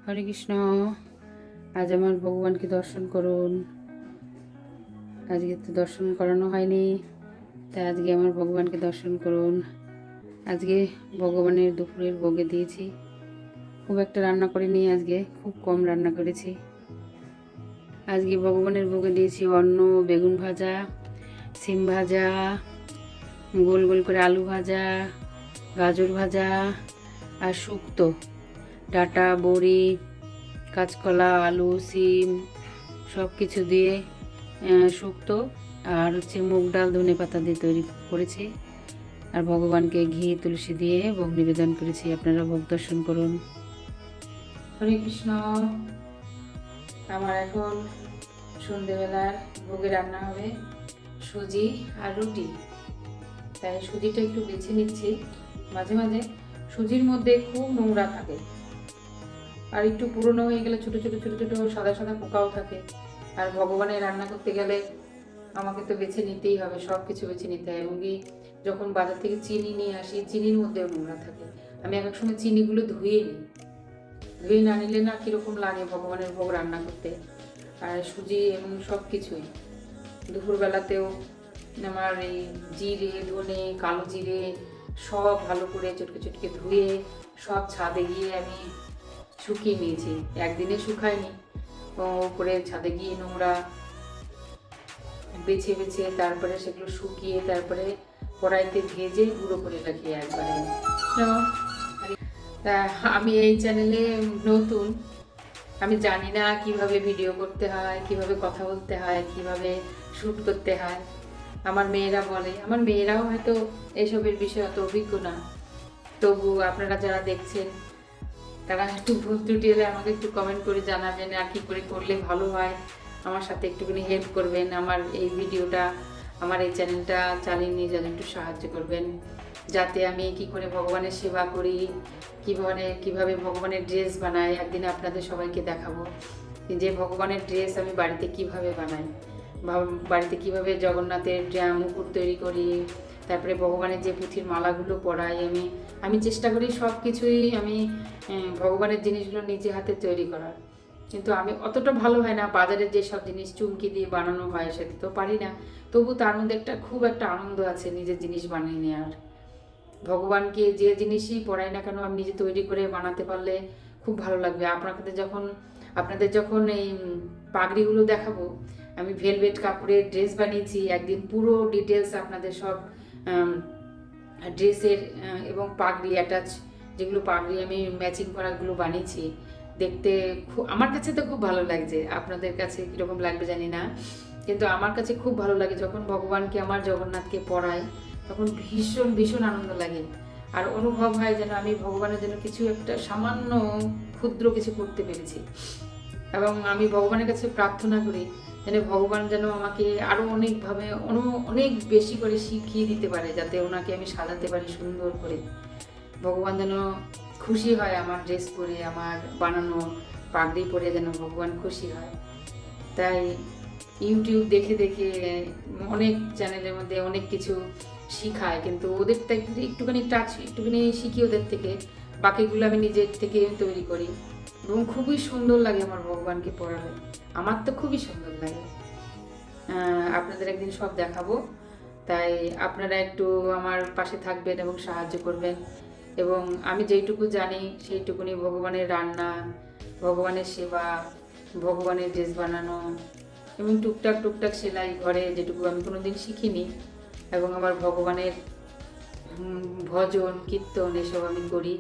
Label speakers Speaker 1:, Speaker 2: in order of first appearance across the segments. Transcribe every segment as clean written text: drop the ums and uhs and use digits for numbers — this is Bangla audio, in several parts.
Speaker 1: হরে কৃষ্ণ। আজ আমার ভগবানকে দর্শন করুন। আজকে তো দর্শন করানো হয়নি, তাই আজকে আমার ভগবানকে দর্শন করুন। আজকে ভগবানের দুপুরের ভোগে দিয়েছি। খুব একটা রান্না করিনি, আজকে খুব কম রান্না করেছি। আজকে ভগবানের ভোগে দিয়েছি অন্ন, বেগুন ভাজা, সিম ভাজা, গোল গোল করে আলু ভাজা, গাজর ভাজা আর শুক্তো, ডাঁটা, বড়ি, কাঁচকলা, আলু, সিম সব কিছু দিয়ে শুক্তো আর মুগ ডাল ধনে পাতা দিয়ে তৈরি করেছি। আর ভগবানকে ঘি তুলসী দিয়ে ভোগ নিবেদন করেছি। আপনারা ভোগ দর্শন করুন। হরে কৃষ্ণ। আমার এখন সন্ধেবেলার ভোগে রান্না হবে সুজি আর রুটি। তাই সুজিটা একটু বেছে নিচ্ছি। মাঝে মাঝে সুজির মধ্যে খুব নোংরা থাকে, আর একটু পুরনো হয়ে গেলে ছোট ছোট ছোট ছোট সাদা সাদা পোকাও থাকে। আর ভগবানের রান্না করতে গেলে আমাকে তো বেছে নিতেই হবে, সব কিছু বেছে নিতে হয়। এমনকি যখন বাজার থেকে চিনি নিয়ে আসি, চিনির মধ্যেও নোংরা থাকে। আমি এক এক সময় চিনিগুলো ধুয়ে নিই, ধুয়ে না নিলে না কীরকম লাগে ভগবানের ভোগ রান্না করতে। আর সুজি এবং সব কিছুই দুপুরবেলাতেও আমার এই জিরে, ধনে, কালো জিরে সব ভালো করে চটকে চটকে ধুয়ে সব ছাদে গিয়ে আমি শুকিয়ে নিয়েছি। একদিনে শুকায়নি, উপরে ছাদে গিয়ে নোংরা বেছে বেছে তারপরে সেগুলো শুকিয়ে তারপরে কড়াইতে ভেজে গুঁড়ো করে রাখি একবারে। তা আমি এই চ্যানেলে নতুন, আমি জানি না কিভাবে ভিডিও করতে হয়, কিভাবে কথা বলতে হয়, কিভাবে শ্যুট করতে হয়। আমার মেয়েরা বলে, আমার মেয়েরাও হয়তো এসবের বিষয়ে অত অভিজ্ঞ না। তবু আপনারা যারা দেখছেন তারা একটু ভুল ত্রুটি হলে আমাকে একটু কমেন্ট করে জানাবেন, আর কী করে করলে ভালো হয় আমার সাথে একটুখানি হেল্প করবেন। আমার এই ভিডিওটা, আমার এই চ্যানেলটা চালিয়ে নিয়ে যেন একটু সাহায্য করবেন, যাতে আমি কি করে ভগবানের সেবা করি, কিভাবে ভগবানের ড্রেস বানাই। একদিন আপনাদের সবাইকে দেখাবো যে ভগবানের ড্রেস আমি বাড়িতে কিভাবে বানাই, বাড়িতে কিভাবে জগন্নাথের মুকুট তৈরি করি, তারপরে ভগবানের যে পুঁথির মালাগুলো পরাই। আমি চেষ্টা করি সব কিছুই আমি ভগবানের জিনিসগুলো নিজে হাতে তৈরি করার। কিন্তু আমি অতটা ভালো হয় না, বাজারের যেসব জিনিস চুমকি দিয়ে বানানো হয় সেটা তো পারি না। তবু তার মধ্যে খুব একটা আনন্দ আছে নিজের জিনিস বানিয়ে নেওয়ার। ভগবানকে যে জিনিসই পড়াই না কেন আমি নিজে তৈরি করে বানাতে পারলে খুব ভালো লাগবে। আপনাদের যখন এই পাগড়িগুলো দেখাবো, আমি ভেলভেট কাপড়ের ড্রেস বানিয়েছি একদিন, পুরো ডিটেলস আপনাদের সব ড্রেসের এবং পাগড়ি অ্যাটাচ, যেগুলো পাগড়ি আমি ম্যাচিং করাগুলো বানিয়েছি। দেখতে আমার কাছে তো খুব ভালো লাগছে, আপনাদের কাছে কীরকম লাগবে জানি না, কিন্তু আমার কাছে খুব ভালো লাগে যখন ভগবানকে, আমার জগন্নাথকে পড়াই, তখন ভীষণ ভীষণ আনন্দ লাগে। আর অনুভব হয় যেন আমি ভগবানের জন্য কিছু একটা সামান্য ক্ষুদ্র কিছু করতে পেরেছি। এবং আমি ভগবানের কাছে প্রার্থনা করি যেন ভগবান যেন আমাকে আরও অনেকভাবে অনেক বেশি করে শিখিয়ে দিতে পারে, যাতে ওনাকে আমি সাজাতে পারি সুন্দর করে। ভগবান যেন খুশি হয় আমার ড্রেস পরে, আমার বানানো পাগড়ি পরে, যেন ভগবান খুশি হয়। তাই ইউটিউব দেখে দেখে অনেক চ্যানেলের মধ্যে অনেক কিছু শিখায়, কিন্তু ওদেরটা একটুখানি শিখি ওদের থেকে, বাকিগুলো আমি নিজের থেকে তৈরি করি এবং খুবই সুন্দর লাগে আমার ভগবানকে পড়ালে। আমার তো খুবই সুন্দর লাগে। আপনাদের একদিন সব দেখাবো, তাই আপনারা একটু আমার পাশে থাকবেন এবং সাহায্য করবেন। এবং আমি যেইটুকু জানি সেইটুকুনি ভগবানের রান্না, ভগবানের সেবা, ভগবানের ড্রেস বানানো এবং টুকটাক টুকটাক সেলাই ঘরে যেটুকু আমি কোনোদিন শিখিনি। এবং আমার ভগবানের ভজন কীর্তন এসব আমি করি।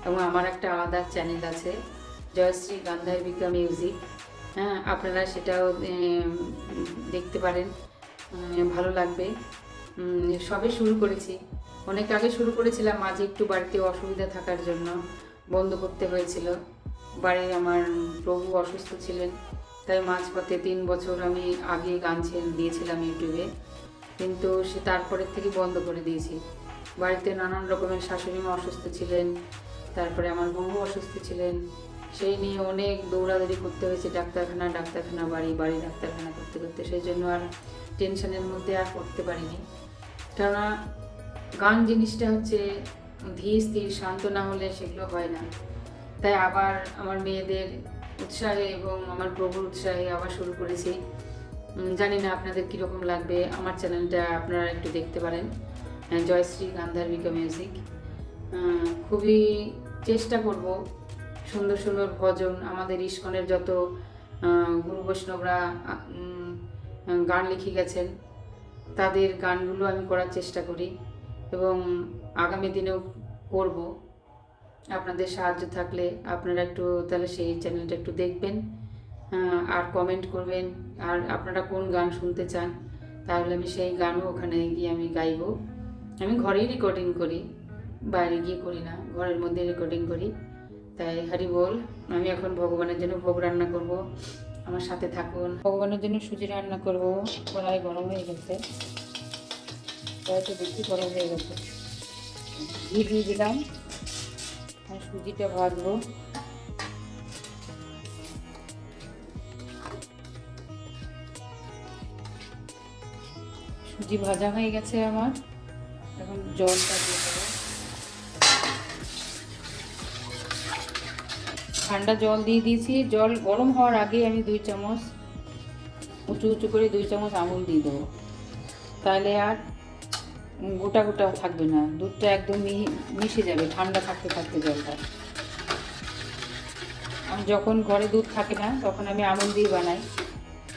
Speaker 1: এবং আমার একটা আলাদা চ্যানেল আছে, জয়শ্রী গান্ধার্বিকা মিউজিক। আপনারা সেটাও দেখতে পারেন, ভালো লাগবে। সবে শুরু করেছি, অনেক আগে শুরু করেছিলাম, মাঝে একটু বাড়িতে অসুবিধা থাকার জন্য বন্ধ করতে হয়েছিল। বাড়ির আমার প্রভু অসুস্থ ছিলেন, তাই মাঝপথে 3 বছর আমি আগে গান দিয়েছিলাম ইউটিউবে, কিন্তু সে তারপরের থেকে বন্ধ করে দিয়েছি। বাড়িতে নানান রকমের, শাশুড়ি মা অসুস্থ ছিলেন, তারপরে আমার বউ অসুস্থ ছিলেন, সেই নিয়ে অনেক দৌড়াদৌড়ি করতে হয়েছে, ডাক্তারখানা বাড়ি ডাক্তারখানা করতে করতে, সেই জন্য আর টেনশনের মধ্যে আর করতে পারিনি। কেননা গান জিনিসটা হচ্ছে ধীর স্থির শান্ত না হলে সেগুলো হয় না। তাই আবার আমার মেয়েদের উৎসাহে এবং আমার প্রভুর উৎসাহে আবার শুরু করেছি। জানি না আপনাদের কীরকম লাগবে। আমার চ্যানেলটা আপনারা একটু দেখতে পারেন, জয়শ্রী গান্ধার্বিকা মিউজিক। খুবই চেষ্টা করব সুন্দর সুন্দর ভজন, আমাদের ইস্কনের যত গুরু বৈষ্ণবরা গান লিখে গেছেন তাদের গানগুলো আমি করার চেষ্টা করি এবং আগামী দিনেও করব। আপনাদের সাহায্য থাকলে আপনারা একটু তাহলে সেই চ্যানেলটা একটু দেখবেন, আর কমেন্ট করবেন, আর আপনারা কোন গান শুনতে চান, তাহলে আমি সেই গানও ওখানে গিয়ে আমি গাইব। আমি ঘরেই রেকর্ডিং করি, বাইরে গিয়ে করি না, ঘরের মধ্যে রেকর্ডিং করি। তাই হরি বল। আমি এখন ভগবানের জন্য ভোগ রান্না করব, আমার সাথে থাকুন। ভগবানের জন্য সুজি রান্না করব। কড়াই গরম হয়ে গেছে, কড়াইটা বেশি গরম হয়ে গেছে, ঘি দিয়ে দিলাম, আর সুজিটা ভাজবো। সুজি ভাজা হয়ে গেছে আমার, এখন জলটা দিয়ে দেবো। ঠান্ডা জল দিয়ে দিয়েছি, জল গরম হওয়ার আগে আমি 2 চামচ উঁচু উঁচু করে 2 চামচ আমুল দিয়ে দেবো, তাহলে আর গোটা গোটা থাকবে না, দুধটা একদম মিশে যাবে ঠান্ডা থাকতে থাকতে জলটা। আমি যখন ঘরে দুধ থাকে না তখন আমি আমুল দিয়ে বানাই।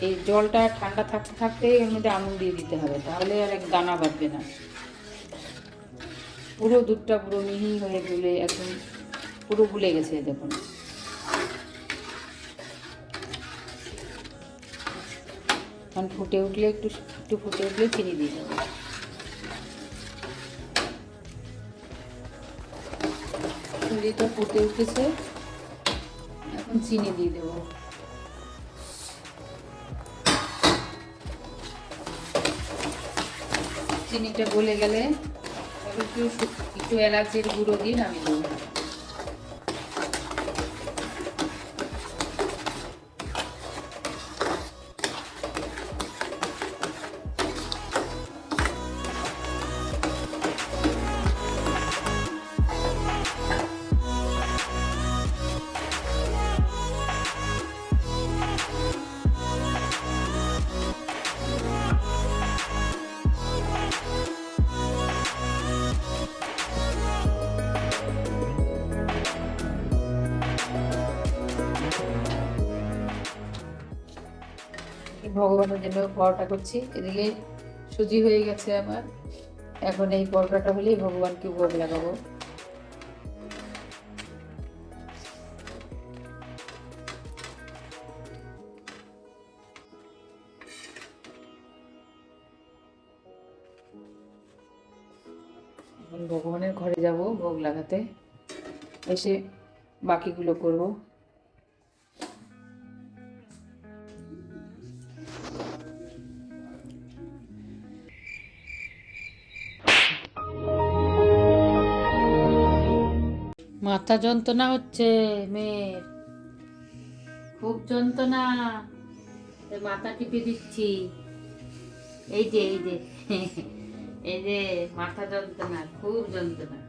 Speaker 1: এই জলটা ঠান্ডা থাকতে থাকতে এর মধ্যে আমুল দিয়ে দিতে হবে, তাহলে আর এক দানা বাঁধবে না। পুরো দুধটা পুরো মিহি হয়ে গুলে একদম পুরো গুলে গেছে দেখুন। কারণ ফুটে উঠলে একটু ফুটে উঠলে চিনি দিয়ে দেবো। চিনিটা ফুটে উঠেছে, এখন চিনি দিয়ে দেবো। চিনিটা গলে গেলে একটু এলাচের গুঁড়ো দিয়ে নামিয়ে দেবো। ভগবানের জন্য পরোটা করছি, এদিকে সুজি হয়ে গেছে আমার। এখন এই পরোটাটা হলেই ভগবানকে ভোগ লাগাবো। এখন ভগবানের ঘরে যাব ভোগ লাগাতে, এসে বাকিগুলো করব। মাথা যন্ত্রণা হচ্ছে মেয়ের, খুব যন্ত্রণা, মাথা টিপে দিচ্ছি। এই যে এই যে এই যে মাথা যন্ত্রণা, খুব যন্ত্রণা।